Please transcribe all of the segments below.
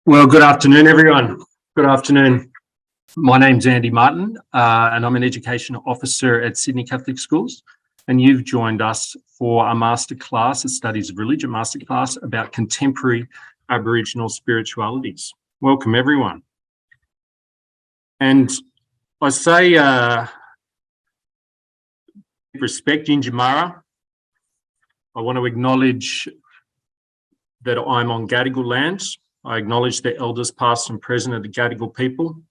Well, good afternoon, everyone. Good afternoon. My name's Andy Martin, and I'm an Education Officer at Sydney Catholic Schools. And you've joined us for a Masterclass, a Studies of Religion Masterclass about contemporary Aboriginal spiritualities. Welcome, everyone. And I say respect Injamara. I want to acknowledge that I'm on Gadigal land. I acknowledge the elders past and present of the Gadigal people.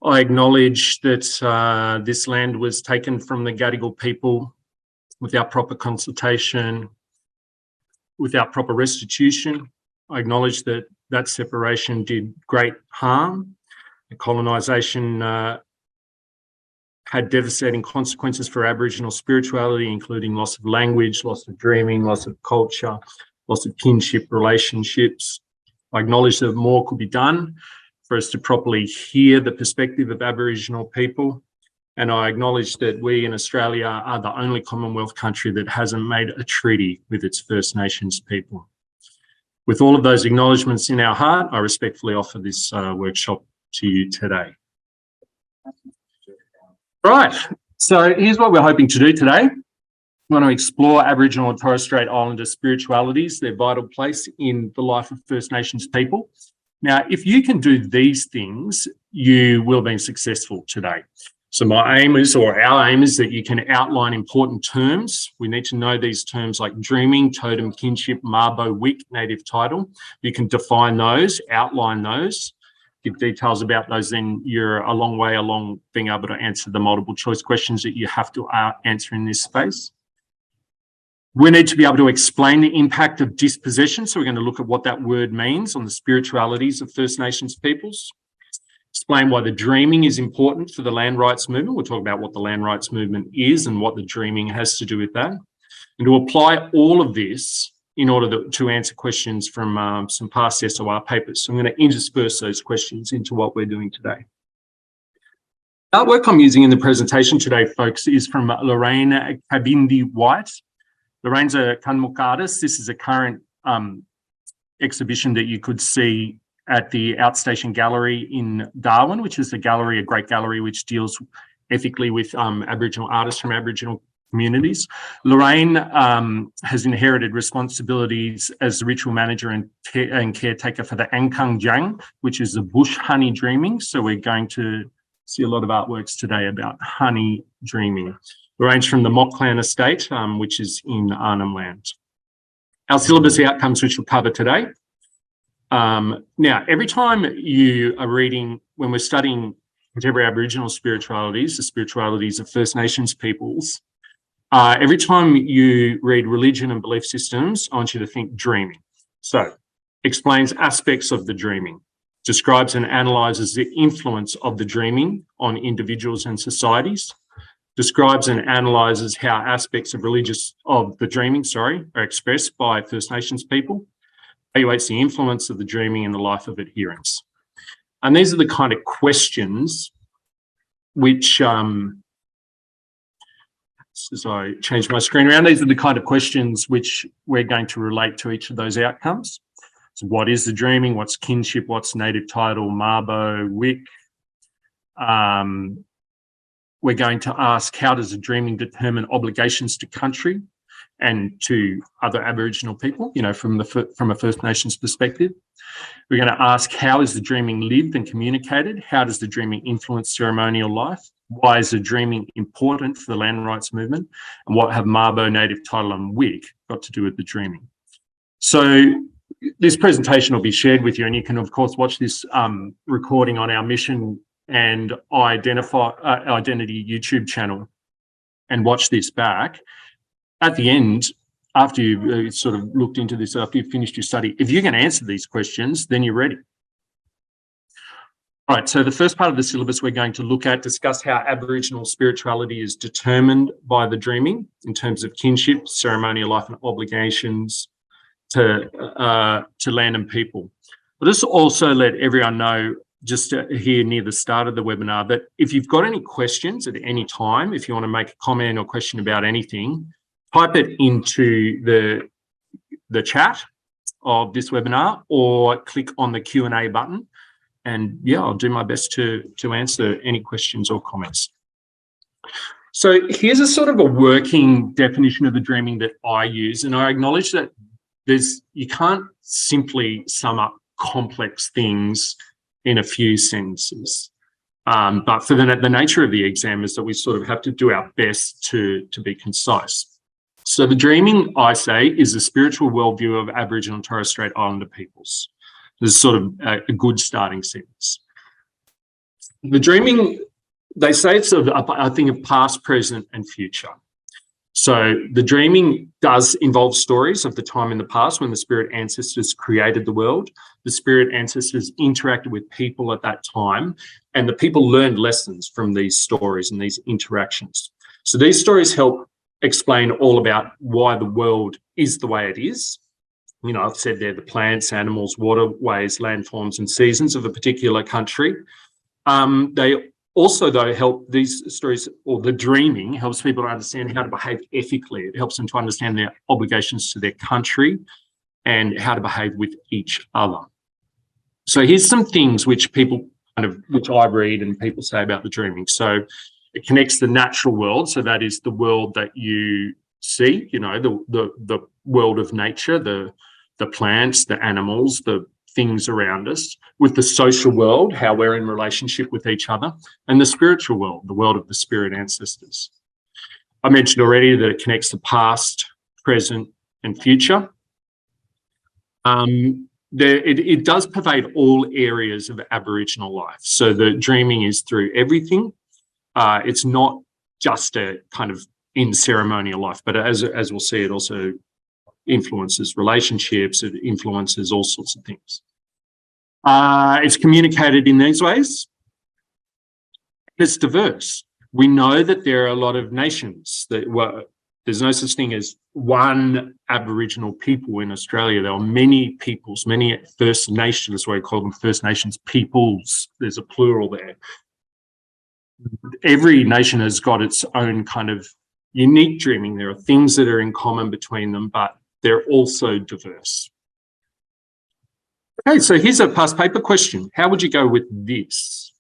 I acknowledge that this land was taken from the Gadigal people without proper consultation, without proper restitution. I acknowledge that that separation did great harm. The colonisation had devastating consequences for Aboriginal spirituality, including loss of language, loss of dreaming, loss of culture, loss of kinship relationships. I acknowledge that more could be done for us to properly hear the perspective of Aboriginal people. And I acknowledge that we in Australia are the only Commonwealth country that hasn't made a treaty with its First Nations people. With all of those acknowledgements in our heart, I respectfully offer this workshop to you today. Right, so here's what we're hoping to do today. We want to explore Aboriginal and Torres Strait Islander spiritualities, their vital place in the life of First Nations people. Now, if you can do these things, you will be successful today. So my aim is, or our aim is, that you can outline important terms. We need to know these terms like dreaming, totem, kinship, mabo, wick, native title. You can define those, outline those, give details about those, then you're a long way along being able to answer the multiple choice questions that you have to answer in this space. We need to be able to explain the impact of dispossession. So we're going to look at what that word means on the spiritualities of First Nations peoples. Explain why the dreaming is important for the land rights movement. We'll talk about what the land rights movement is and what the dreaming has to do with that. And to apply all of this in order to answer questions from some past SOR papers. So I'm going to intersperse those questions into what we're doing today. Artwork I'm using in the presentation today, folks, is from Lorraine Kabindi-White. Lorraine's a Kunmuk artist. This is a current exhibition that you could see at the Outstation Gallery in Darwin, which is a great gallery which deals ethically with Aboriginal artists from Aboriginal communities. Lorraine has inherited responsibilities as the ritual manager and caretaker for the Angkung Jang, which is the bush honey dreaming. So we're going to see a lot of artworks today about honey dreaming. Lorraine's from the Mock Clan estate, which is in Arnhem Land. Our syllabus outcomes, which we'll cover today. Now, every time you are reading, when we're studying contemporary Aboriginal spiritualities, the spiritualities of First Nations peoples, every time you read religion and belief systems, I want you to think dreaming. So, explains aspects of the dreaming, describes and analyses the influence of the dreaming on individuals and societies, describes and analyses how aspects of the dreaming, are expressed by First Nations people, evaluates the influence of the dreaming in the life of adherents. And these are the kind of questions which, as I change my screen around, these are the kind of questions which we're going to relate to each of those outcomes. So what is the dreaming? What's kinship? What's native title? Mabo, wick? We're going to ask, how does the dreaming determine obligations to country and to other Aboriginal people, from a First Nations perspective? We're going to ask, how is the dreaming lived and communicated? How does the dreaming influence ceremonial life? Why is the dreaming important for the land rights movement? And what have Mabo, native title and wick got to do with the dreaming? So this presentation will be shared with you, and you can, of course, watch this recording on our Mission and Identity YouTube channel and watch this back. At the end, after you've sort of looked into this, after you've finished your study, if you can answer these questions, then you're ready. All right, so the first part of the syllabus we're going to discuss how Aboriginal spirituality is determined by the dreaming in terms of kinship, ceremonial life and obligations to land and people. But this will also let everyone know, just here near the start of the webinar, that if you've got any questions at any time, if you want to make a comment or question about anything, type it into the chat of this webinar or click on the Q&A button. And yeah, I'll do my best to answer any questions or comments. So here's a sort of a working definition of the dreaming that I use. And I acknowledge that you can't simply sum up complex things in a few sentences. But for the nature of the exam is that we sort of have to do our best to be concise. So the dreaming, I say, is a spiritual worldview of Aboriginal and Torres Strait Islander peoples. This is sort of a good starting sentence. The dreaming, they say it's a thing of past, present, and future. So the dreaming does involve stories of the time in the past when the spirit ancestors created the world. The spirit ancestors interacted with people at that time, and the people learned lessons from these stories and these interactions. So these stories help explain all about why the world is the way it is. You know, I've said there, the plants, animals, waterways, landforms, and seasons of a particular country. They also, though, help these stories, or the dreaming, helps people to understand how to behave ethically. It helps them to understand their obligations to their country and how to behave with each other. So here's some things which which I read and people say about the dreaming. So it connects the natural world, so that is the world that you see, you know, the world of nature, the plants, the animals, the things around us, with the social world, how we're in relationship with each other, and the spiritual world, the world of the spirit ancestors. I mentioned already that it connects the past, present, and future. It does pervade all areas of Aboriginal life. So the dreaming is through everything. It's not just a kind of in ceremonial life, but as we'll see, it also influences relationships, it influences all sorts of things. It's communicated in these ways. It's diverse. We know that there are a lot of nations there's no such thing as one Aboriginal people in Australia. There are many peoples, many First Nations, we call them First Nations peoples. There's a plural there. Every nation has got its own kind of unique dreaming. There are things that are in common between them, but they're also diverse. Okay, so here's a past paper question. How would you go with this?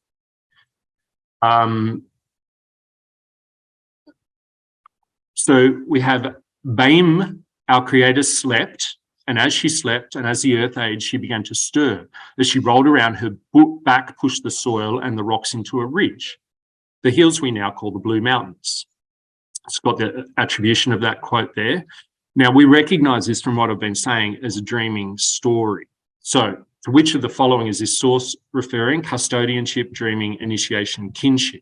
So we have Baim, our creator, slept, and as she slept and as the earth aged, she began to stir. As she rolled around, her back pushed the soil and the rocks into a ridge. The hills we now call the Blue Mountains. It's got the attribution of that quote there. Now, we recognise this from what I've been saying as a dreaming story. So, to which of the following is this source referring? Custodianship, dreaming, initiation, kinship.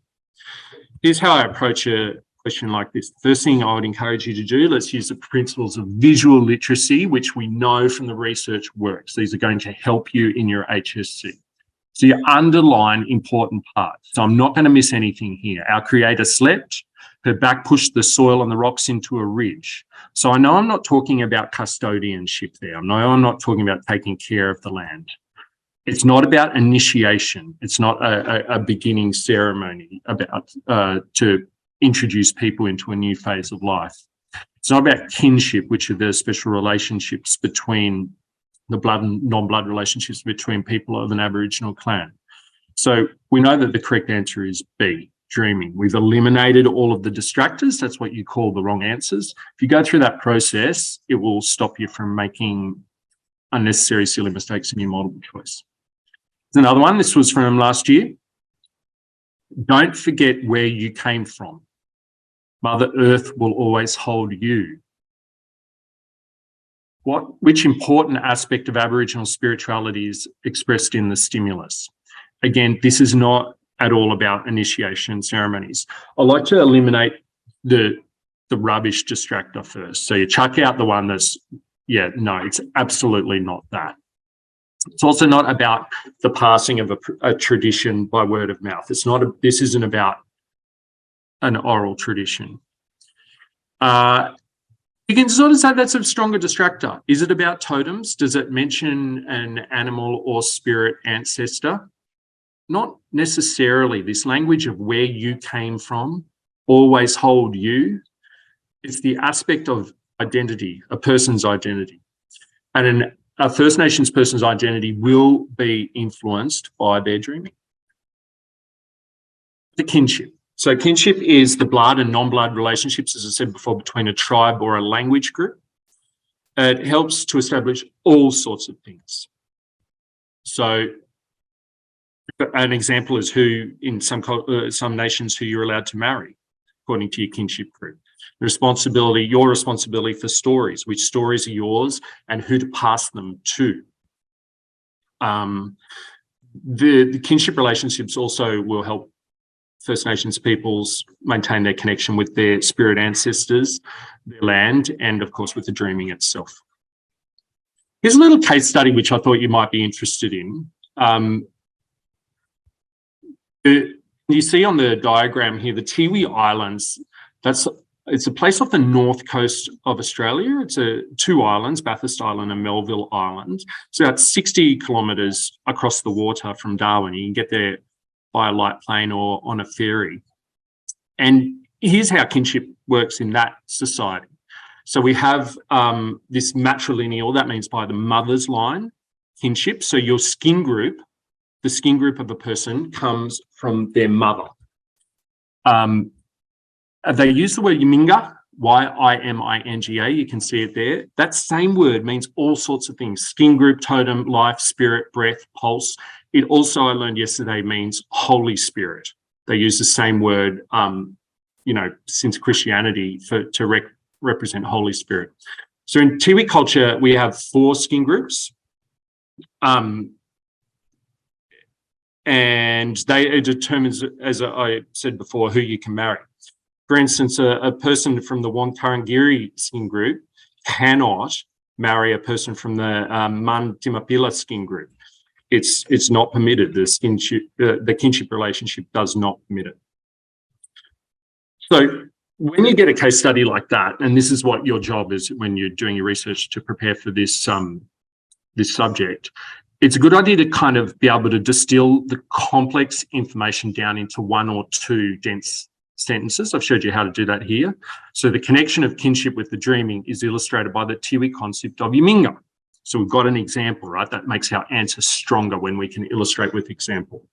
Here's how I approach a question like this. First thing I would encourage you to do, let's use the principles of visual literacy, which we know from the research works. These are going to help you in your HSC. So you underline important parts. So I'm not going to miss anything here. Our creator slept, her back pushed the soil and the rocks into a ridge. So I know I'm not talking about custodianship there. I know I'm not talking about taking care of the land. It's not about initiation. It's not a beginning ceremony about to introduce people into a new phase of life. It's not about kinship, which are the special relationships between the blood and non-blood relationships between people of an Aboriginal clan. So we know that the correct answer is B, dreaming. We've eliminated all of the distractors. That's what you call the wrong answers. If you go through that process, it will stop you from making unnecessary silly mistakes in your multiple choice. There's another one. This was from last year. Don't forget where you came from. Mother Earth will always hold you. Which important aspect of Aboriginal spirituality is expressed in the stimulus? Again, this is not at all about initiation ceremonies. I like to eliminate the rubbish distractor first. So you chuck out the one that's, yeah, no, it's absolutely not that. It's also not about the passing of a tradition by word of mouth. This isn't about an oral tradition. You can sort of say that's a stronger distractor. Is it about totems? Does it mention an animal or spirit ancestor? Not necessarily. This language of where you came from, always hold you, it's the aspect of identity, a person's identity. And a First Nations person's identity will be influenced by their dreaming. The kinship. So kinship is the blood and non-blood relationships, as I said before, between a tribe or a language group. It helps to establish all sorts of things. So an example is who in some nations who you're allowed to marry, according to your kinship group. Your responsibility for stories, which stories are yours and who to pass them to. The kinship relationships also will help First Nations peoples maintain their connection with their spirit ancestors, their land, and of course with the dreaming itself. Here's a little case study which I thought you might be interested in. You see on the diagram here, the Tiwi Islands, it's a place off the north coast of Australia. It's two islands, Bathurst Island and Melville Island. It's about 60 kilometres across the water from Darwin. You can get there by a light plane or on a ferry. And here's how kinship works in that society. So we have this matrilineal, that means by the mother's line, kinship. So your skin group, the skin group of a person comes from their mother. They use the word Yiminga, Y-I-M-I-N-G-A, you can see it there. That same word means all sorts of things: skin group, totem, life, spirit, breath, pulse. It also, I learned yesterday, means Holy Spirit. They use the same word, since Christianity to represent Holy Spirit. So in Tiwi culture, we have 4 skin groups. And it determines, as I said before, who you can marry. For instance, a person from the Wontarangiri skin group cannot marry a person from the Mantimapila skin group. It's not permitted. The kinship relationship does not permit it. So when you get a case study like that, and this is what your job is when you're doing your research to prepare for this this subject, it's a good idea to kind of be able to distill the complex information down into 1 or 2 dense sentences. I've showed you how to do that here. So the connection of kinship with the dreaming is illustrated by the Tiwi concept of Yiminga. So we've got an example, right? That makes our answer stronger when we can illustrate with example.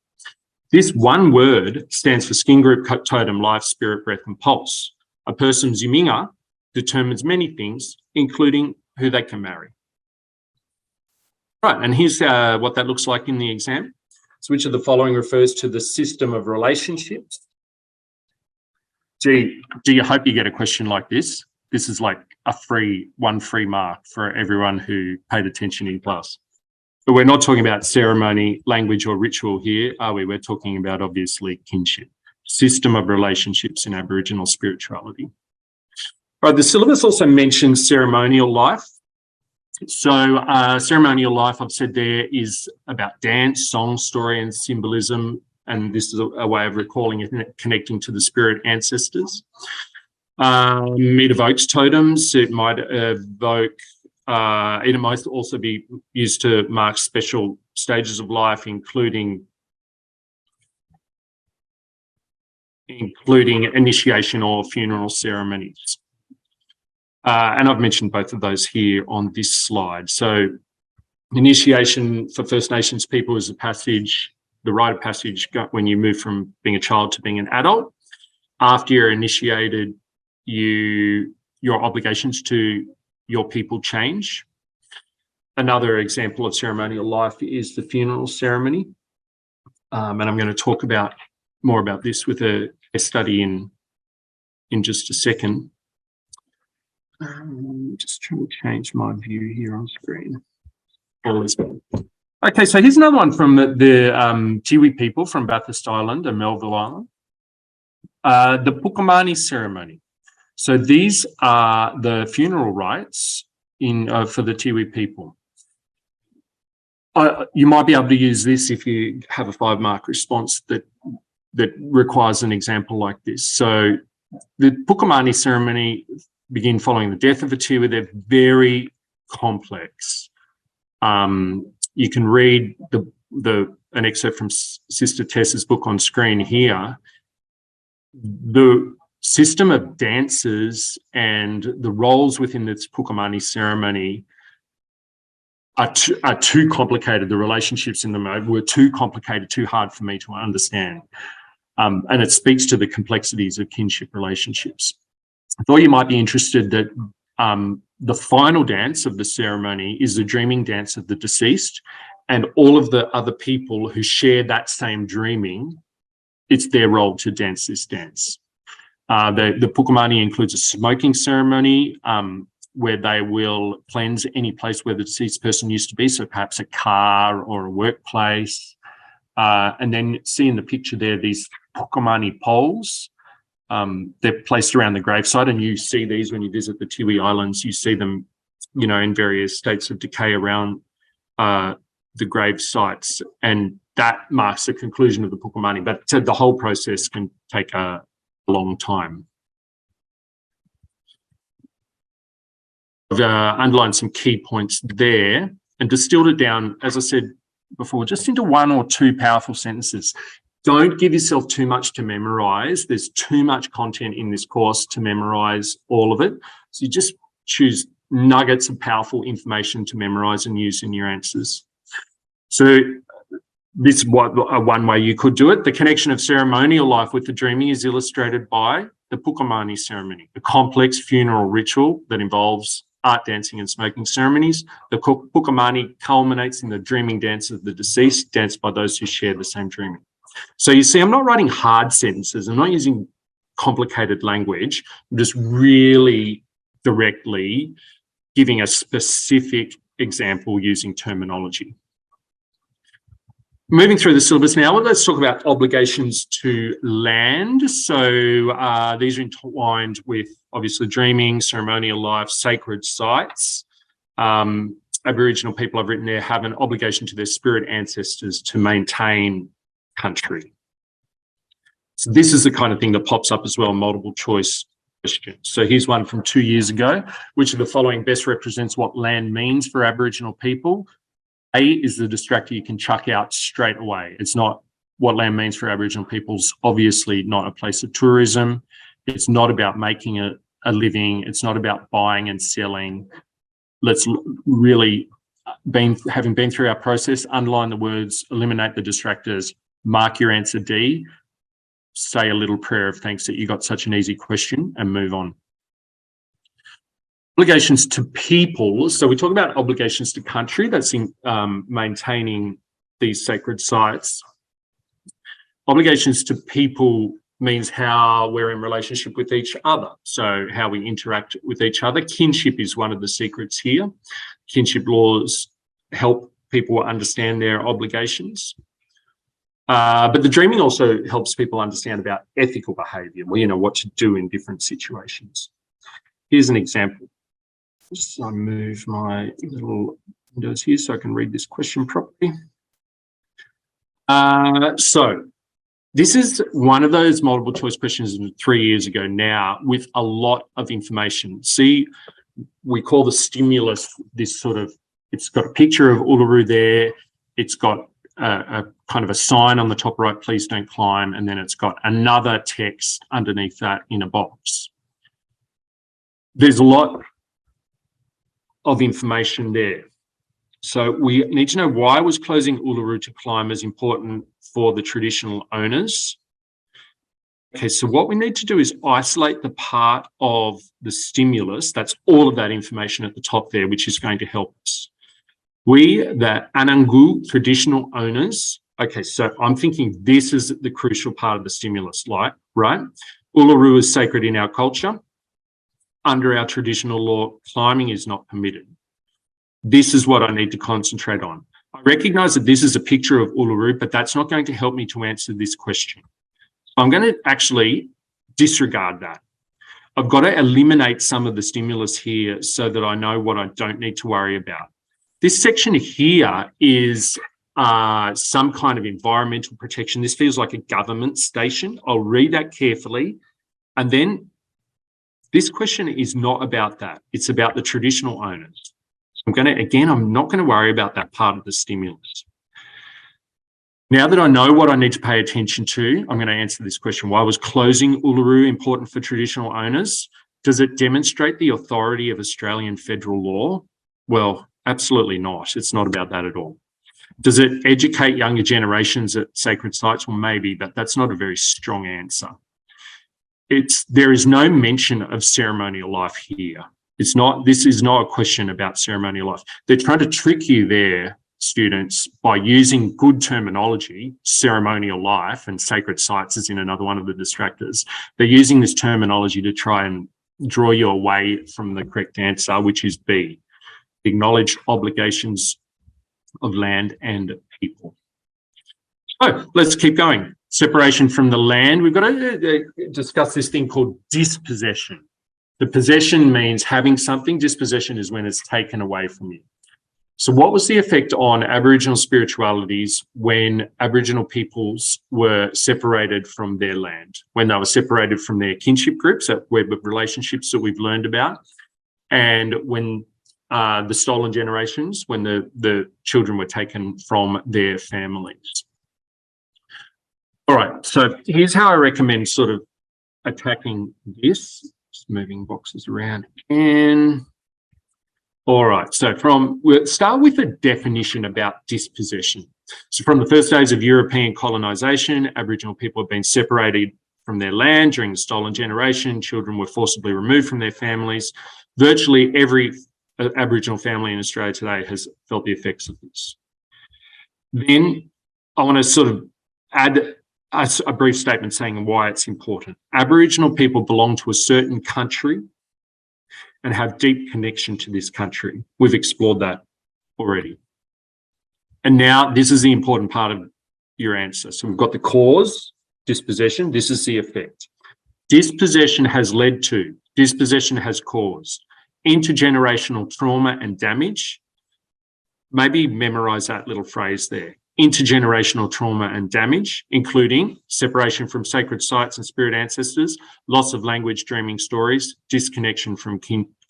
This one word stands for skin group, totem, life, spirit, breath, and pulse. A person's Yiminga determines many things, including who they can marry. Right, and here's what that looks like in the exam. So which of the following refers to the system of relationships? Do you hope you get a question like this? This is like one free mark for everyone who paid attention in class. But we're not talking about ceremony, language, or ritual here, are we? We're talking about, obviously, kinship, system of relationships in Aboriginal spirituality. Right, the syllabus also mentions ceremonial life. So ceremonial life, I've said there, is about dance, song, story, and symbolism. And this is a way of recalling it and connecting to the spirit ancestors. It evokes totems. It might evoke, it might also be used to mark special stages of life, including initiation or funeral ceremonies. And I've mentioned both of those here on this slide. So initiation for First Nations people is the rite of passage when you move from being a child to being an adult. After you're initiated, your obligations to your people change. Another example of ceremonial life is the funeral ceremony. And I'm going to talk more about this with a study in just a second. Just trying to change my view here on screen. Okay, so here's another one from the Tiwi people from Bathurst Island and Melville Island. The Pukamani ceremony. So these are the funeral rites for the Tiwi people. You might be able to use this if you have a 5-mark response that requires an example like this. So the Pukamani ceremony begin following the death of a Tiwi. They're very complex. You can read an excerpt from Sister Tessa's book on screen here. The system of dances and the roles within this Pukamani ceremony are too complicated. The relationships in them were too complicated, too hard for me to understand. And it speaks to the complexities of kinship relationships. I thought you might be interested that the final dance of the ceremony is the dreaming dance of the deceased, and all of the other people who share that same dreaming, it's their role to dance this dance. The Pukamani includes a smoking ceremony, where they will cleanse any place where the deceased person used to be, so perhaps a car or a workplace. And then see in the picture there, these Pukamani poles, they're placed around the gravesite, and you see these when you visit the Tiwi Islands. You see them, you know, in various states of decay around the grave sites, and that marks the conclusion of the Pukamani. But the whole process can take a long time. I've underlined some key points there and distilled it down, as I said before, just into one or two powerful sentences. Don't give yourself too much to memorize. There's too much content in this course to memorize all of it. So you just choose nuggets of powerful information to memorize and use in your answers. So this is one way you could do it. The connection of ceremonial life with the dreaming is illustrated by the Pukamani ceremony, a complex funeral ritual that involves art, dancing and smoking ceremonies. The Pukamani culminates in the dreaming dance of the deceased, danced by those who share the same dreaming. So you see, I'm not writing hard sentences. I'm not using complicated language. I'm just really directly giving a specific example using terminology. Moving through the syllabus now, let's talk about obligations to land. So these are entwined with obviously dreaming, ceremonial life, sacred sites. Aboriginal people I've written there have an obligation to their spirit ancestors to maintain country. So this is the kind of thing that pops up as well, multiple choice questions. So here's one from 2 years ago. Which of the following best represents what land means for Aboriginal people? A is the distractor you can chuck out straight away. It's not what land means for Aboriginal people's obviously not a place of tourism. It's not about making a living. It's not about buying and selling. Let's really, having been through our process, underline the words, eliminate the distractors, mark your answer D, say a little prayer of thanks that you got such an easy question, and move on. Obligations to people. So we talk about obligations to country, that's in maintaining these sacred sites. Obligations to people means how we're in relationship with each other, so how we interact with each other. Kinship is one of the secrets here. Kinship laws help people understand their obligations. But the dreaming also helps people understand about ethical behaviour, well, you know, what to do in different situations. Here's an example. Just move my little windows here so I can read this question properly. So this is one of those multiple choice questions 3 years ago now with a lot of information. See, we call the stimulus this sort of, it's got a picture of Uluru there. It's got a kind of a sign on the top right, please don't climb. And then it's got another text underneath that in a box. There's a lot of information there. So we need to know, why was closing Uluru to climbers important for the traditional owners? Okay, so what we need to do is isolate the part of the stimulus, that's all of that information at the top there, which is going to help us. We, the Anangu traditional owners, okay, so I'm thinking this is the crucial part of the stimulus, like, right? Uluru is sacred in our culture. Under our traditional law, climbing is not permitted. This is what I need to concentrate on. I recognise that this is a picture of Uluru, but that's not going to help me to answer this question. I'm going to actually disregard that. I've got to eliminate some of the stimulus here so that I know what I don't need to worry about. This section here is some kind of environmental protection. This feels like a government station. I'll read that carefully. And then this question is not about that. It's about the traditional owners. I'm not going to worry about that part of the stimulus. Now that I know what I need to pay attention to, I'm going to answer this question. Why was closing Uluru important for traditional owners? Does it demonstrate the authority of Australian federal law? Well, Absolutely not. It's not about that at all. Does it educate younger generations at sacred sites? Well, maybe, but that's not a very strong answer. There is no mention of ceremonial life here. This is not a question about ceremonial life. They're trying to trick you there, students, by using good terminology, ceremonial life and sacred sites is in another one of the distractors. They're using this terminology to try and draw you away from the correct answer, which is B, acknowledged obligations of land and people. So let's keep going. Separation from the land. We've got to discuss this thing called dispossession. The possession means having something. Dispossession is when it's taken away from you. So what was the effect on Aboriginal spiritualities when Aboriginal peoples were separated from their land, when they were separated from their kinship groups, that web of relationships that we've learned about, and when the stolen generations, when the children were taken from their families? All right, so here's how I recommend sort of attacking this. Just moving boxes around again. All right, so we'll start with a definition about dispossession. So from the first days of European colonisation, Aboriginal people have been separated from their land during the stolen generation. Children were forcibly removed from their families. Virtually every Aboriginal family in Australia today has felt the effects of this. Then I want to sort of add a brief statement saying why it's important. Aboriginal people belong to a certain country and have deep connection to this country. We've explored that already. And now this is the important part of your answer. So we've got the cause, dispossession. This is the effect. Dispossession has led to, dispossession has caused intergenerational trauma and damage. Maybe memorize that little phrase there. Intergenerational trauma and damage, including separation from sacred sites and spirit ancestors, loss of language, dreaming stories, disconnection from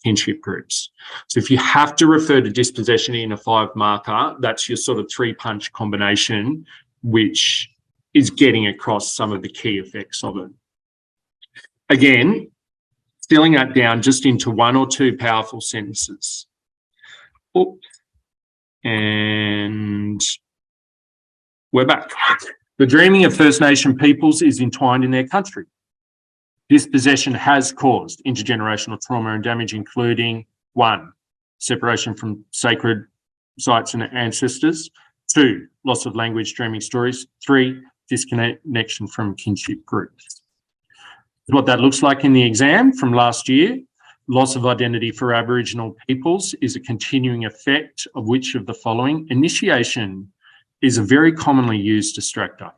kinship groups. So if you have to refer to dispossession in a 5-marker, that's your sort of 3-punch combination, which is getting across some of the key effects of it. Again, distilling that down just into 1 or 2 powerful sentences. Oops. And we're back. The dreaming of First Nation peoples is entwined in their country. Dispossession has caused intergenerational trauma and damage, including 1, separation from sacred sites and ancestors, 2, loss of language, dreaming stories, 3, disconnection from kinship groups. What that looks like in the exam from last year, loss of identity for Aboriginal peoples is a continuing effect of which of the following? Initiation is a very commonly used distractor.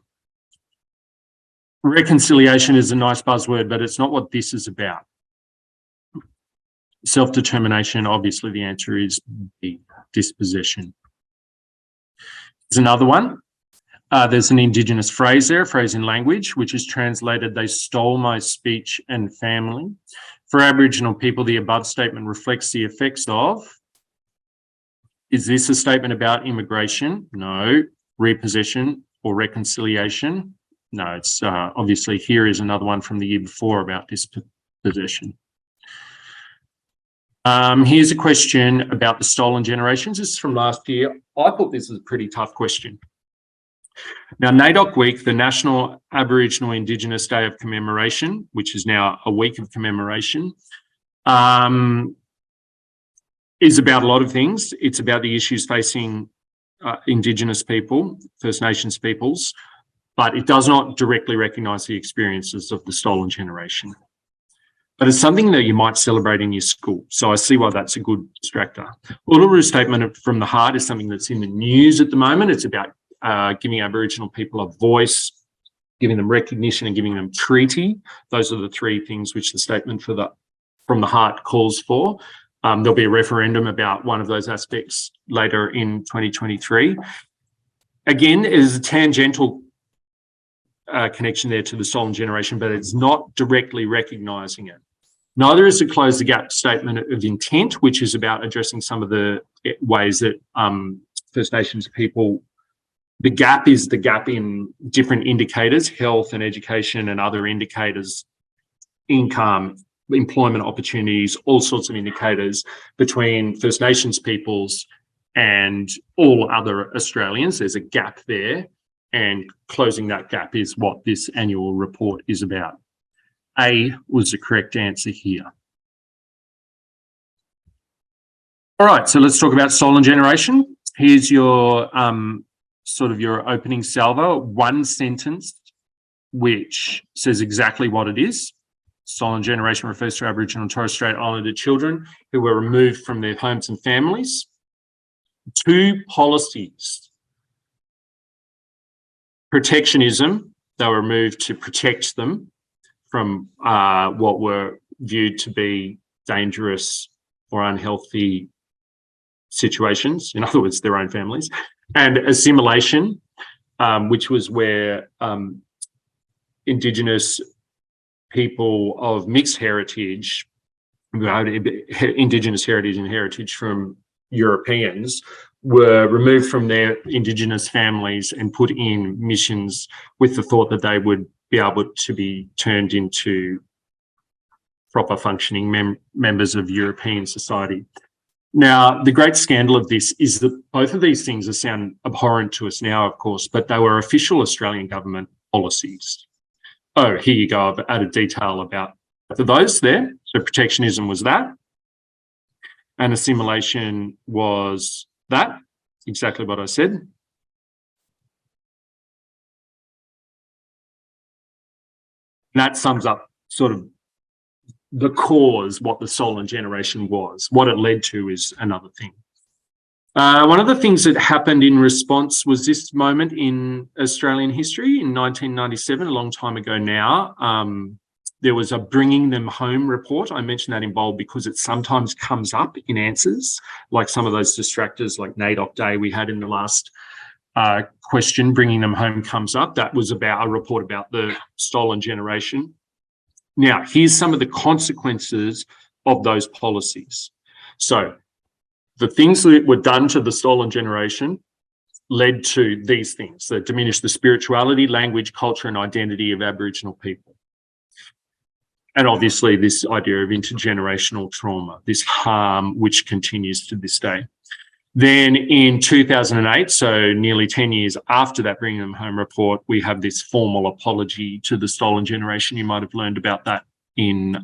Reconciliation is a nice buzzword, but it's not what this is about. Self-determination, obviously the answer is B, dispossession. There's another one. There's an Indigenous phrase there, a phrase in language, which is translated, they stole my speech and family. For Aboriginal people, the above statement reflects the effects of. Is this a statement about immigration? No. Repossession or reconciliation? No, it's obviously here is another one from the year before about dispossession. Here's a question about the stolen generations. This is from last year. I thought this was a pretty tough question. Now, NAIDOC Week, the National Aboriginal Indigenous Day of Commemoration, which is now a week of commemoration, is about a lot of things. It's about the issues facing Indigenous people, First Nations peoples, but it does not directly recognise the experiences of the stolen generation. But it's something that you might celebrate in your school. So I see why that's a good distractor. Uluru Statement from the Heart is something that's in the news at the moment. It's about giving Aboriginal people a voice, giving them recognition and giving them treaty. Those are the 3 things which the Statement from the Heart calls for. There'll be a referendum about one of those aspects later in 2023. Again, it is a tangential connection there to the stolen generation, but it's not directly recognising it. Neither is the Close the Gap statement of intent, which is about addressing some of the ways that First Nations people, the gap is the gap in different indicators, health and education and other indicators, income, employment opportunities, all sorts of indicators between First Nations peoples and all other Australians. There's a gap there, and closing that gap is what this annual report is about. A was the correct answer here. All right, so let's talk about soul and generation. Here's your sort of your opening salvo, one sentence which says exactly what it is. Soul and generation refers to Aboriginal and Torres Strait Islander children who were removed from their homes and families. Two policies. Protectionism, they were removed to protect them from what were viewed to be dangerous or unhealthy situations, in other words, their own families, and assimilation, which was where Indigenous people of mixed heritage, Indigenous heritage and heritage from Europeans, were removed from their Indigenous families and put in missions with the thought that they would be able to be turned into proper functioning members of European society. Now, the great scandal of this is that both of these things sound abhorrent to us now, of course, but they were official Australian government policies. Oh, here you go. I've added detail about those there. So protectionism was that. And assimilation was that, exactly what I said. That sums up sort of the cause, what the soul and generation was. What it led to is another thing. One of the things that happened in response was this moment in Australian history in 1997, a long time ago now. There was a Bringing Them Home report. I mentioned that in bold because it sometimes comes up in answers, like some of those distractors like NAIDOC Day we had in the last question, Bringing Them Home comes up. That was about a report about the stolen generation. Now, here's some of the consequences of those policies. So the things that were done to the stolen generation led to these things that diminished the spirituality, language, culture, and identity of Aboriginal people. And obviously this idea of intergenerational trauma, this harm which continues to this day. Then in 2008, so nearly 10 years after that Bringing Them Home report, we have this formal apology to the stolen generation. You might have learned about that in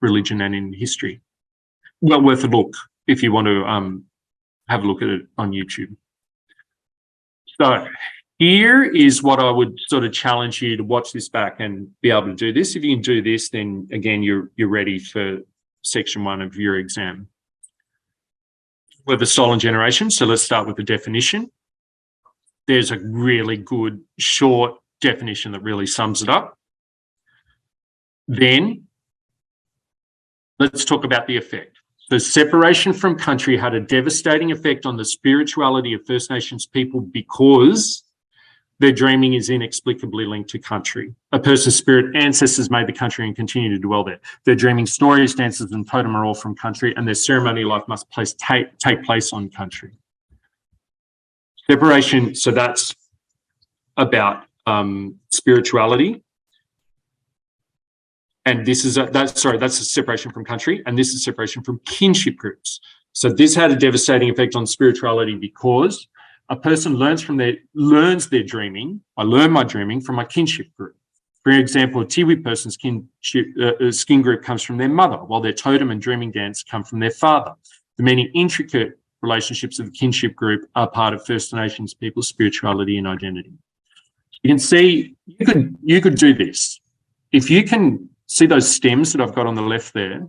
religion and in history. Well worth a look if you want to have a look at it on YouTube. So here is what I would sort of challenge you to watch this back and be able to do this. If you can do this, then again, you're ready for section 1 of your exam. With the stolen generation, so let's start with the definition. There's a really good short definition that really sums it up. Then let's talk about the effect. The separation from country had a devastating effect on the spirituality of First Nations people because their dreaming is inexplicably linked to country. A person's spirit ancestors made the country and continue to dwell there. Their dreaming stories, dances, and totem are all from country, and their ceremonial life must take place on country. Separation, so that's about spirituality. And this is that's a separation from country, and this is separation from kinship groups. So this had a devastating effect on spirituality because a person learns their dreaming. I learn my dreaming from my kinship group. For example, a Tiwi person's skin group comes from their mother, while their totem and dreaming dance come from their father. The many intricate relationships of the kinship group are part of First Nations people's spirituality and identity. You can see, you could do this. If you can see those stems that I've got on the left there,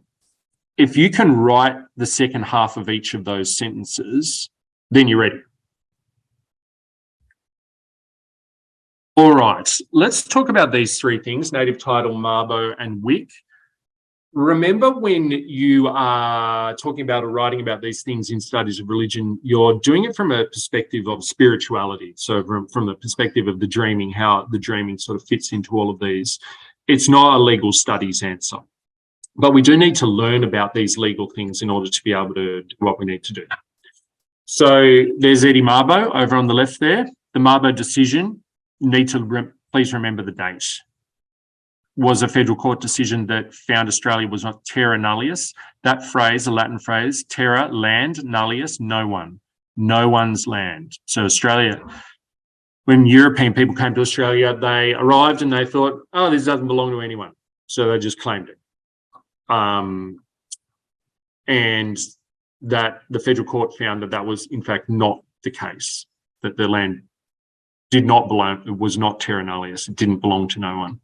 if you can write the second half of each of those sentences, then you're ready. All right, let's talk about these three things, native title, Mabo, and WIC. Remember, when you are talking about or writing about these things in studies of religion, you're doing it from a perspective of spirituality. So from the perspective of the dreaming, how the dreaming sort of fits into all of these. It's not a legal studies answer, but we do need to learn about these legal things in order to be able to do what we need to do. So there's Eddie Mabo over on the left there. The Mabo decision, you need to please remember the date. Was a federal court decision that found Australia was not terra nullius. That phrase, a Latin phrase, terra, land, nullius, no one. no one's land. So Australia, when European people came to Australia, they arrived and they thought, oh, this doesn't belong to anyone. So they just claimed it. And that the federal court found that that was in fact not the case, that the land did not belong, it was not terra nullius, it didn't belong to no one.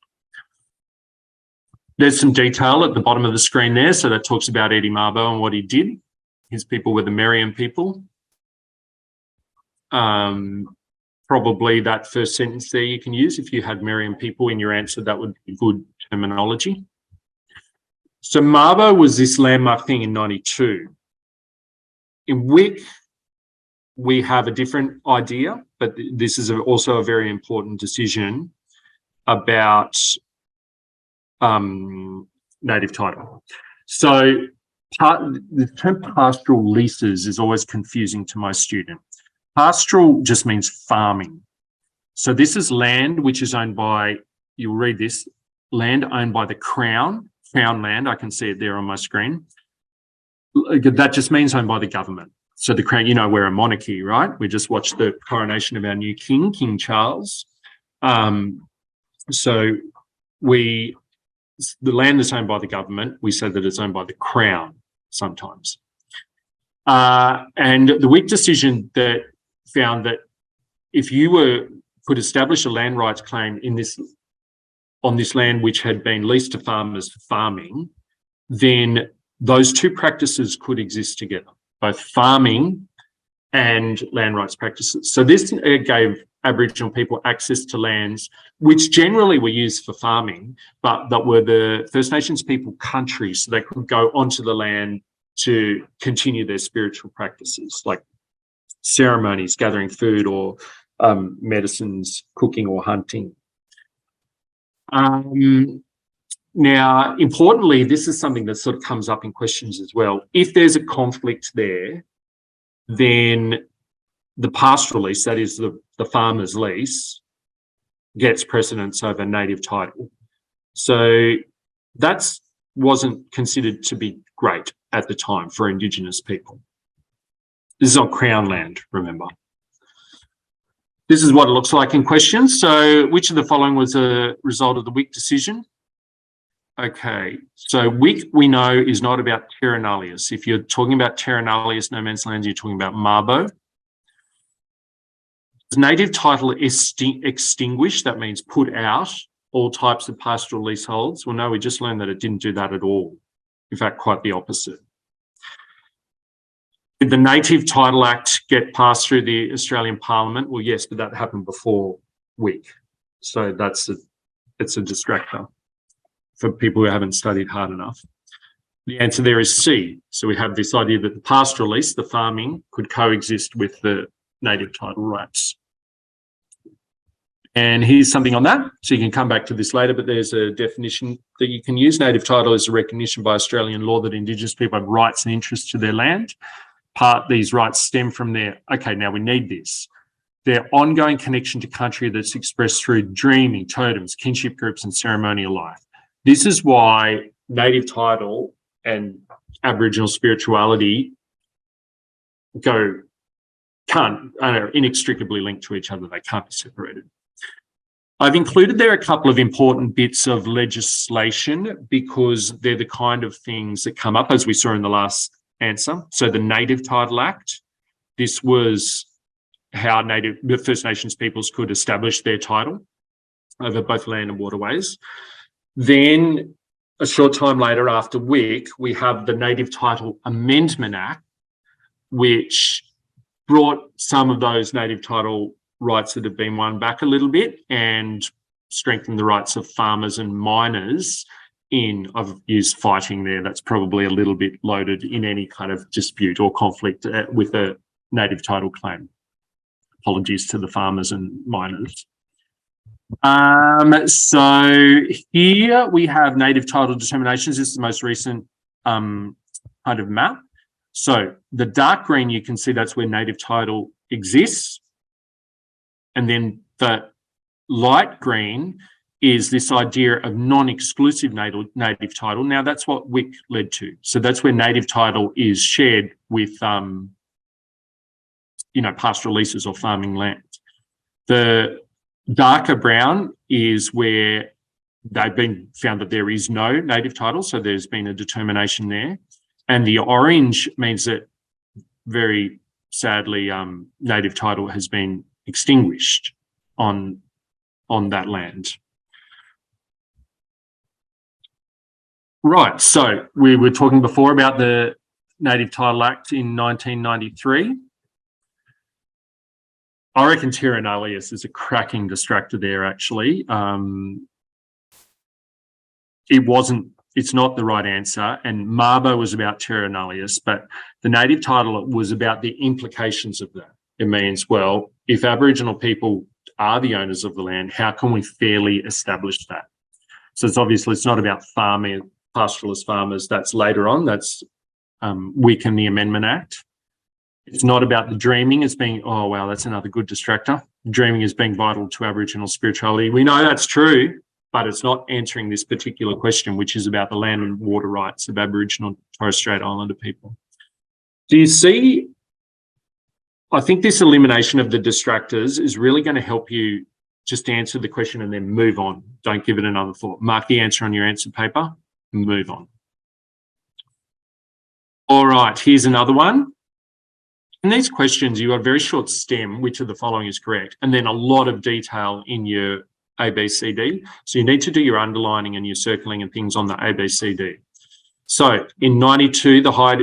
There's some detail at the bottom of the screen there, so that talks about Eddie Mabo and what he did. His people were the Meriam people. Probably that first sentence there you can use. If you had Meriam people in your answer, that would be good terminology. So Mabo was this landmark thing in 92. In Wick, we have a different idea, but this is also a very important decision about native title. So the term pastoral leases is always confusing to my student. Pastoral just means farming. So this is land which is owned by, you'll read this, land owned by the Crown land, I can see it there on my screen. That just means owned by the government. So the Crown, you know, we're a monarchy, right? We just watched the coronation of our new king, King Charles. So the land is owned by the government. We say that it's owned by the Crown sometimes. And the Wick decision that found that if you could establish a land rights claim on this land which had been leased to farmers for farming, then those two practices could exist together, both farming and land rights practices. So this gave Aboriginal people access to lands which generally were used for farming, but that were the First Nations people country, so they could go onto the land to continue their spiritual practices, like ceremonies, gathering food, or medicines, cooking or hunting. Now, importantly, this is something that sort of comes up in questions as well. If there's a conflict there, then the pastoral lease, that is the farmer's lease, gets precedence over native title. So that wasn't considered to be great at the time for Indigenous people. This is on Crown land, remember. This is what it looks like in questions. So which of the following was a result of the Wick decision? Okay, so Wick, we know, is not about terra nullius. If you're talking about terra nullius, no man's lands, you're talking about Mabo. Is native title extinguished? That means put out all types of pastoral leaseholds. Well, no, we just learned that it didn't do that at all. In fact, quite the opposite. Did the Native Title Act get passed through the Australian Parliament? Well, yes, but that happened before Wick. So it's a distractor for people who haven't studied hard enough. The answer there is C. So we have this idea that the pastoral lease, the farming, could coexist with the native title rights. And here's something on that. So you can come back to this later, but there's a definition that you can use. Native title is a recognition by Australian law that Indigenous people have rights and interests to their land. These rights stem from okay, now we need this. Their ongoing connection to country that's expressed through dreaming, totems, kinship groups, and ceremonial life. This is why native title and Aboriginal spirituality are inextricably linked to each other. They can't be separated. I've included there a couple of important bits of legislation because they're the kind of things that come up, as we saw in the last answer. So the Native Title Act, this was how the First Nations peoples could establish their title over both land and waterways. Then a short time later, after Wick, we have the Native Title Amendment Act, which brought some of those native title rights that have been won back a little bit and strengthened the rights of farmers and miners I've used fighting there, that's probably a little bit loaded in any kind of dispute or conflict with a native title claim. Apologies to the farmers and miners. So here we have native title determinations. This is the most recent kind of map. So the dark green, you can see that's where native title exists. And then the light green is this idea of non-exclusive native title. Now, that's what Wick led to. So that's where native title is shared with pastoral leases or farming land. The darker brown is where they've been found that there is no native title, so there's been a determination there. And the orange means that, very sadly, native title has been extinguished on that land. Right, so we were talking before about the Native Title Act in 1993. I reckon terra nullius is a cracking distractor there, actually. It's not the right answer, and Mabo was about terra nullius, but the native title was about the implications of that. It means, well, if Aboriginal people are the owners of the land, how can we fairly establish that? So it's not about farming, pastoralist farmers. That's later on. That's Wick and the Amendment Act. It's not about the dreaming as being, oh, wow, that's another good distractor. Dreaming as being vital to Aboriginal spirituality. We know that's true, but it's not answering this particular question, which is about the land and water rights of Aboriginal and Torres Strait Islander people. Do you see? I think this elimination of the distractors is really going to help you just answer the question and then move on. Don't give it another thought. Mark the answer on your answer paper and move on. All right, here's another one. In these questions, you have a very short stem, which of the following is correct, and then a lot of detail in your A, B, C, D. So you need to do your underlining and your circling and things on the A, B, C, D. So in 92, the High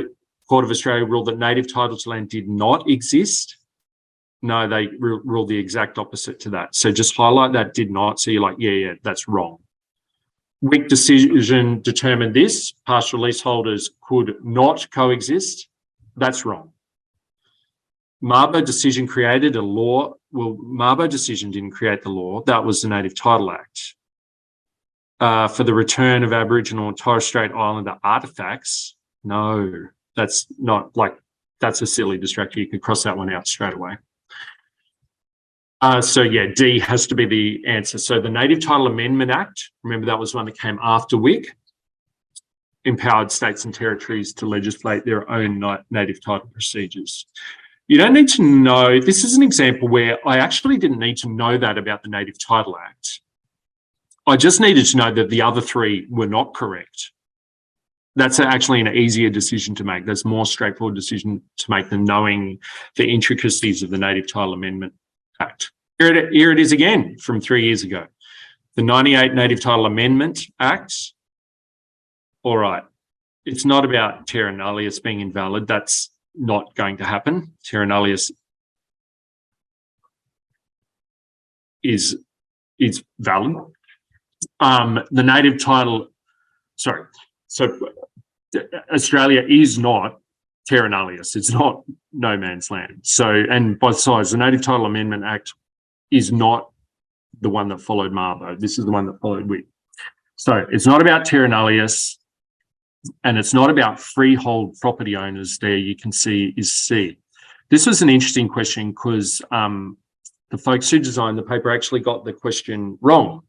Court of Australia ruled that native title to land did not exist. No, they ruled the exact opposite to that. So just highlight that did not. So you're like, yeah, that's wrong. Wick decision determined this. Pastoral leaseholders could not coexist. That's wrong. Mabo decision created a law. Well, Mabo decision didn't create the law. That was the Native Title Act. For the return of Aboriginal and Torres Strait Islander artefacts, no, that's not that's a silly distractor. You could cross that one out straight away. So yeah, D has to be the answer. So the Native Title Amendment Act, remember that was one that came after Wick, empowered states and territories to legislate their own native title procedures. You don't need to know, this is an example where I actually didn't need to know that about the Native Title Act. I just needed to know that the other three were not correct. That's actually an easier decision to make. That's a more straightforward decision to make than knowing the intricacies of the Native Title Amendment Act. Here it is again from 3 years ago. The 98 Native Title Amendment Act. All right, it's not about terra nullius being invalid. That's not going to happen. Terra nullius is valid. The native title, so Australia is not terra nullius. It's not no man's land. So, and besides, the Native Title Amendment Act is not the one that followed Mabo. This is the one that followed Wick. So it's not about terra nullius. And it's not about freehold property owners. There you can see is C. This was an interesting question because the folks who designed the paper actually got the question wrong.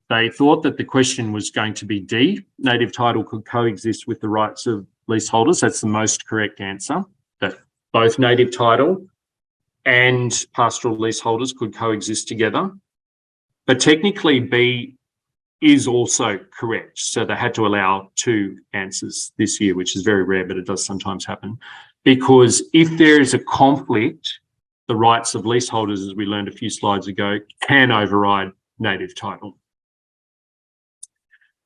They thought that the question was going to be D, native title could coexist with the rights of leaseholders. That's the most correct answer, that both native title and pastoral leaseholders could coexist together. But technically B is also correct. So they had to allow two answers this year, which is very rare, but it does sometimes happen. Because if there is a conflict, the rights of leaseholders, as we learned a few slides ago, can override native title.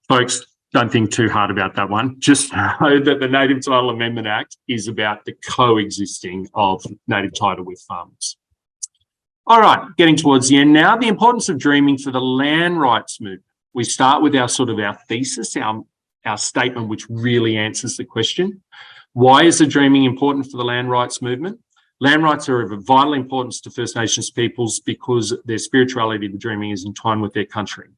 Folks, don't think too hard about that one. Just know that the Native Title Amendment Act is about the coexisting of native title with farmers. All right, getting towards the end now. The importance of dreaming for the land rights movement. We start with our thesis, our statement, which really answers the question. Why is the dreaming important for the land rights movement? Land rights are of vital importance to First Nations peoples because their spirituality, the dreaming, is entwined with their country.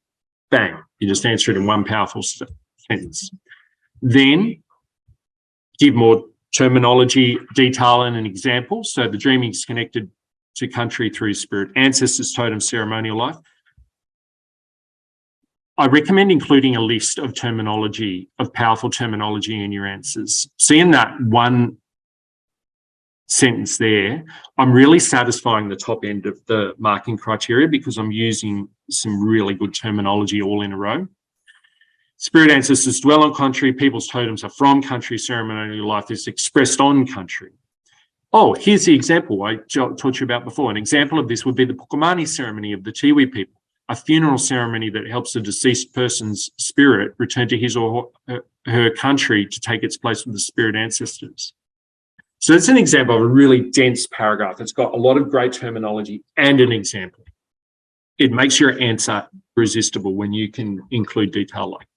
Bang, you just answer it in one powerful sentence. Then give more terminology, detail, and an example. So the dreaming is connected to country through spirit, ancestors, totem, ceremonial life. I recommend including a list of terminology, of powerful terminology in your answers. See in that one sentence there, I'm really satisfying the top end of the marking criteria because I'm using some really good terminology all in a row. Spirit ancestors dwell on country, people's totems are from country, ceremonial life is expressed on country. Oh, here's the example I taught you about before. An example of this would be the Pukumani ceremony of the Tiwi people, a funeral ceremony that helps the deceased person's spirit return to his or her country to take its place with the spirit ancestors. So that's an example of a really dense paragraph. It's got a lot of great terminology and an example. It makes your answer irresistible when you can include detail like that.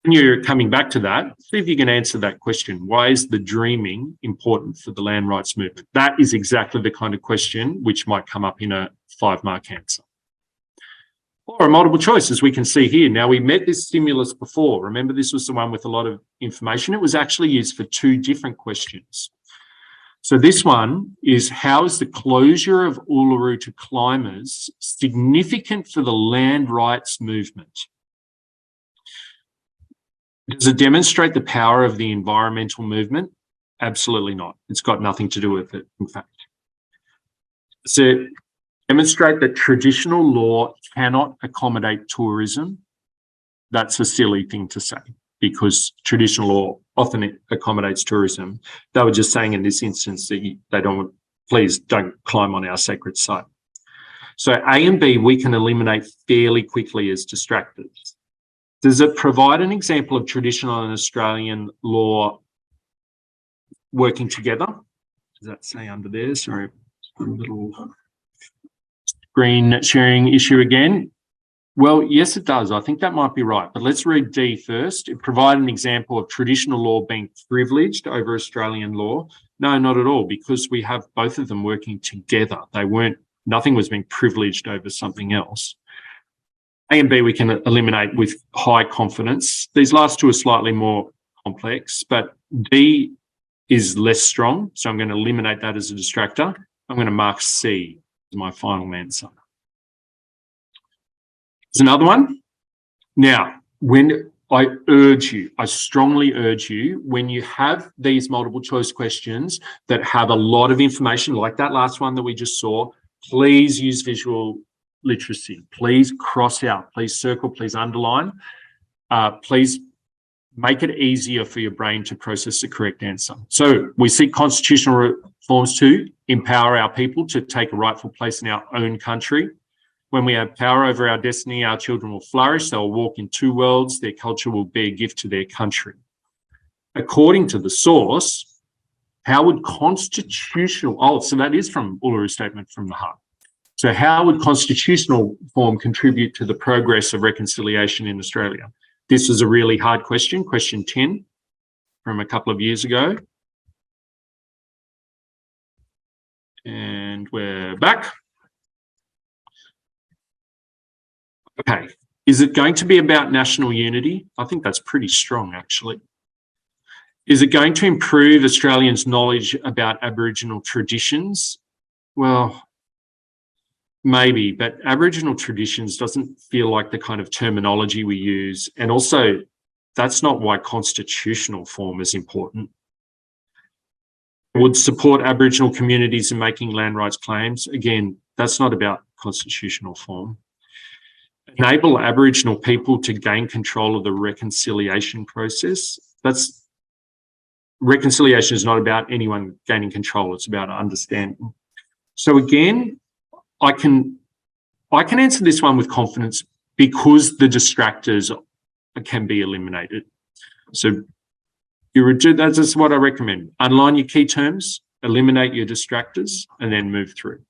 When you're coming back to that, see if you can answer that question. Why is the dreaming important for the land rights movement? That is exactly the kind of question which might come up in a 5-mark answer. Or a multiple choice, as we can see here. Now, we met this stimulus before. Remember, this was the one with a lot of information. It was actually used for 2 different questions. So this one is, how is the closure of Uluru to climbers significant for the land rights movement? Does it demonstrate the power of the environmental movement? Absolutely not. It's got nothing to do with it, in fact. Does it demonstrate that traditional law cannot accommodate tourism? That's a silly thing to say because traditional law often accommodates tourism. They were just saying in this instance that they don't, please don't climb on our sacred site. So A and B we can eliminate fairly quickly as distractors. Does it provide an example of traditional and Australian law working together? Does that say under there? Sorry, a little screen sharing issue again. Well, yes, it does. I think that might be right. But let's read D first. It provided an example of traditional law being privileged over Australian law. No, not at all, because we have both of them working together. Nothing was being privileged over something else. A and B we can eliminate with high confidence. These last 2 are slightly more complex, but D is less strong, so I'm going to eliminate that as a distractor. I'm going to mark C as my final answer. There's another one. Now, when I strongly urge you, when you have these multiple choice questions that have a lot of information, like that last one that we just saw, please use visual literacy. Please cross out, please circle, please underline. Please make it easier for your brain to process the correct answer. So we seek constitutional reforms to empower our people to take a rightful place in our own country. When we have power over our destiny, our children will flourish. They'll walk in 2 worlds. Their culture will be a gift to their country. According to the source, how would constitutional, so that is from Uluru Statement from the Heart. So how would constitutional form contribute to the progress of reconciliation in Australia? This is a really hard question, question 10 from a couple of years ago. And we're back. Okay, is it going to be about national unity? I think that's pretty strong, actually. Is it going to improve Australians' knowledge about Aboriginal traditions? Well, maybe, but Aboriginal traditions doesn't feel like the kind of terminology we use. And also, that's not why constitutional form is important. Would support Aboriginal communities in making land rights claims. Again, that's not about constitutional form. Enable Aboriginal people to gain control of the reconciliation process. Reconciliation is not about anyone gaining control, it's about understanding. So again, I can answer this one with confidence because the distractors can be eliminated. So that's what I recommend. Underline your key terms, eliminate your distractors, and then move through.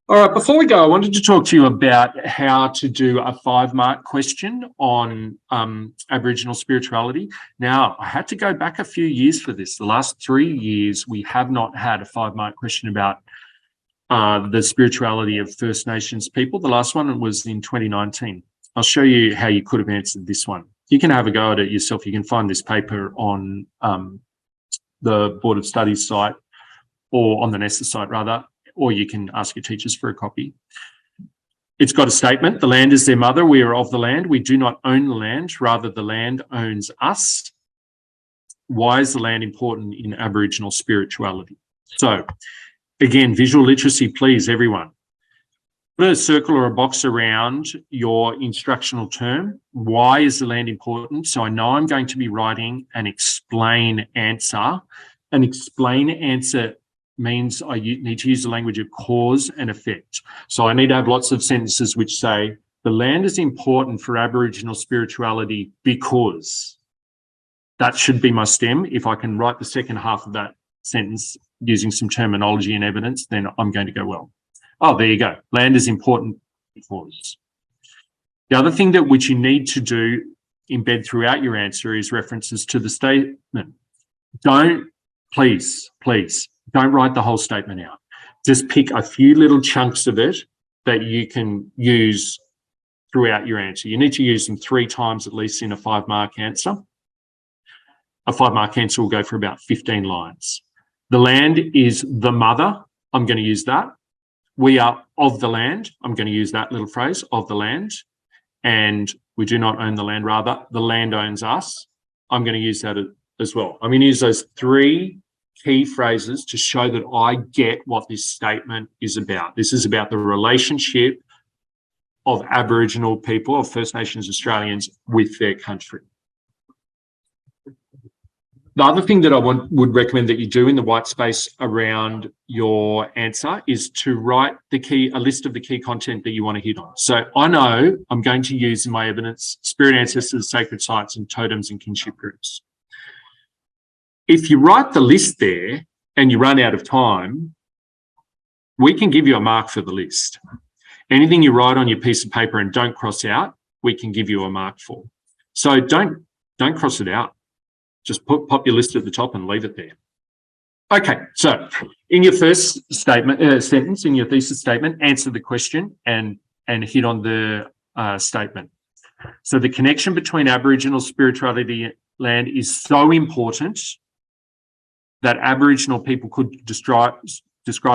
All right, before we go, I wanted to talk to you about how to do a 5-mark question on Aboriginal spirituality. Now, I had to go back a few years for this. The last 3 years, we have not had a 5-mark question about the spirituality of First Nations people. The last one was in 2019. I'll show you how you could have answered this one. You can have a go at it yourself. You can find this paper on the Board of Studies site, or on the NESA site rather, or you can ask your teachers for a copy. It's got a statement: the land is their mother, we are of the land, we do not own the land, rather the land owns us. why is the land important in Aboriginal spirituality? So, again, visual literacy, please, everyone. Put a circle or a box around your instructional term. Why is the land important? So I know I'm going to be writing an explain answer. An explain answer means I need to use the language of cause and effect. So I need to have lots of sentences which say, the land is important for Aboriginal spirituality because. That should be my stem. If I can write the second half of that sentence using some terminology and evidence, then I'm going to go well. Oh, there you go. Land is important because. The other thing that which you need to do, embed throughout your answer, is references to the statement. Please, don't write the whole statement out. Just pick a few little chunks of it that you can use throughout your answer. You need to use them 3 times at least in a 5-mark answer. A 5-mark answer will go for about 15 lines. The land is the mother. I'm going to use that. We are of the land. I'm going to use that little phrase, of the land. And we do not own the land, rather, the land owns us. I'm going to use that as well. I'm going to use those 3 key phrases to show that I get what this statement is about. This is about the relationship of Aboriginal people, of First Nations Australians, with their country. The other thing that I would recommend that you do in the white space around your answer is to write a list of the key content that you want to hit on. So I know I'm going to use in my evidence spirit ancestors, sacred sites, and totems and kinship groups. If you write the list there and you run out of time, we can give you a mark for the list. Anything you write on your piece of paper and don't cross out, we can give you a mark for. So don't cross it out. Just pop your list at the top and leave it there. Okay, so in your first sentence, in your thesis statement, answer the question and hit on the statement. So the connection between Aboriginal spirituality and land is so important that Aboriginal people could describe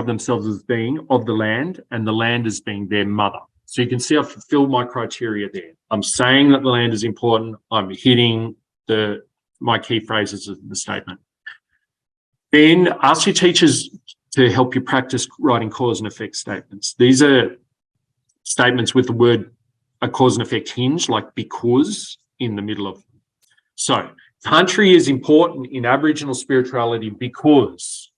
themselves as being of the land and the land as being their mother. So you can see I've fulfilled my criteria there. I'm saying that the land is important. I'm hitting my key phrases of the statement. Then ask your teachers to help you practice writing cause and effect statements. These are statements with the word a cause and effect hinge, like because, in the middle of them. So country is important in Aboriginal spirituality because,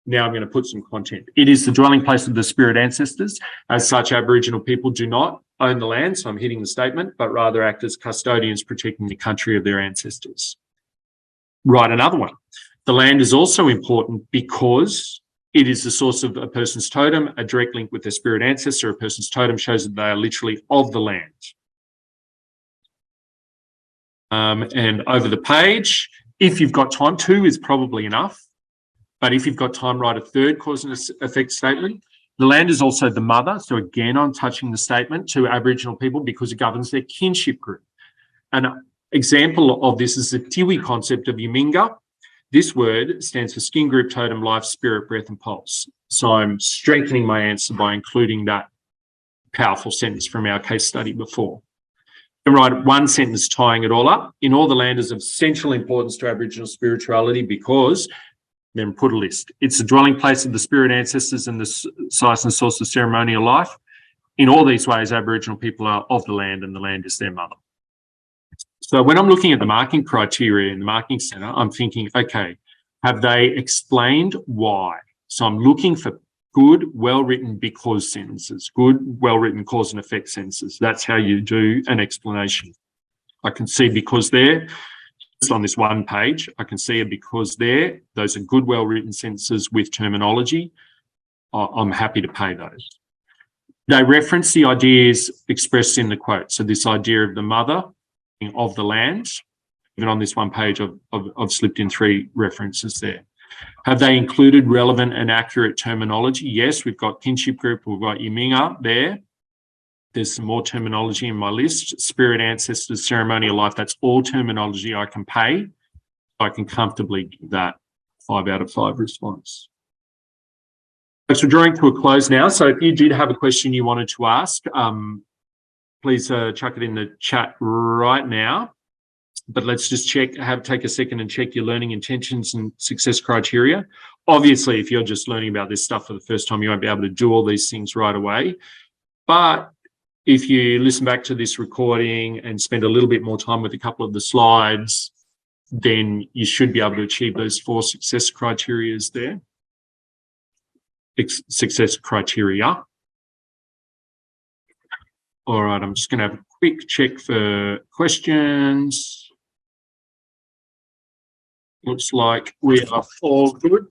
now I'm going to put some content. It is the dwelling place of the spirit ancestors. As such, Aboriginal people do not own the land, so I'm hitting the statement, but rather act as custodians protecting the country of their ancestors. Write another one. The land is also important because it is the source of a person's totem. A direct link with their spirit ancestor. A person's totem shows that they are literally of the land. And over the page, if you've got time, 2 is probably enough. But if you've got time, write a 3rd cause and effect statement. The land is also the mother. So again, I'm touching the statement to Aboriginal people because it governs their kinship group. An example of this is the Tiwi concept of Yaminga. This word stands for skin group, totem, life, spirit, breath, and pulse. So I'm strengthening my answer by including that powerful sentence from our case study before. And write one sentence tying it all up. In all, the land is of central importance to Aboriginal spirituality because, then put a list. It's the dwelling place of the spirit ancestors and the size and source of ceremonial life. In all these ways, Aboriginal people are of the land and the land is their mother. So when I'm looking at the marking criteria in the marking centre, I'm thinking, okay, have they explained why? So I'm looking for good, well-written because sentences, good, well-written cause and effect sentences. That's how you do an explanation. I can see because there, just on this one page, I can see a because there. Those are good, well-written sentences with terminology. I'm happy to pay those. They reference the ideas expressed in the quote. So this idea of the mother, of the land, even on this one page, I've slipped in 3 references there. Have they included relevant and accurate terminology? Yes, we've got kinship group, we've got Yaminga there. There's some more terminology in my list. Spirit ancestors, ceremonial life, that's all terminology I can pay. I can comfortably give that 5 out of 5 response. So we're drawing to a close now. So if you did have a question you wanted to ask, please chuck it in the chat right now. but let's just take a second and check your learning intentions and success criteria. Obviously, if you're just learning about this stuff for the first time, you won't be able to do all these things right away. But if you listen back to this recording and spend a little bit more time with a couple of the slides, then you should be able to achieve those 4 success criteria there. Success criteria. All right, I'm just going to have a quick check for questions. Looks like we are all good.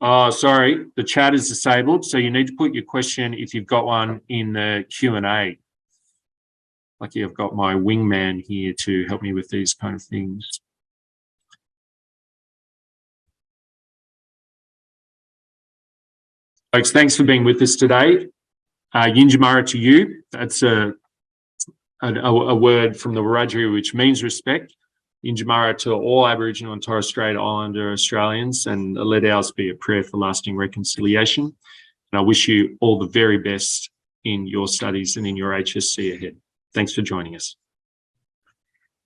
Oh, sorry, the chat is disabled, so you need to put your question, if you've got one, in the Q&A. Lucky I've got my wingman here to help me with these kind of things. Folks, thanks for being with us today. Yinjamara to you. That's a word from the Wiradjuri which means respect. Yinjamara to all Aboriginal and Torres Strait Islander Australians, and let ours be a prayer for lasting reconciliation. And I wish you all the very best in your studies and in your HSC ahead. Thanks for joining us.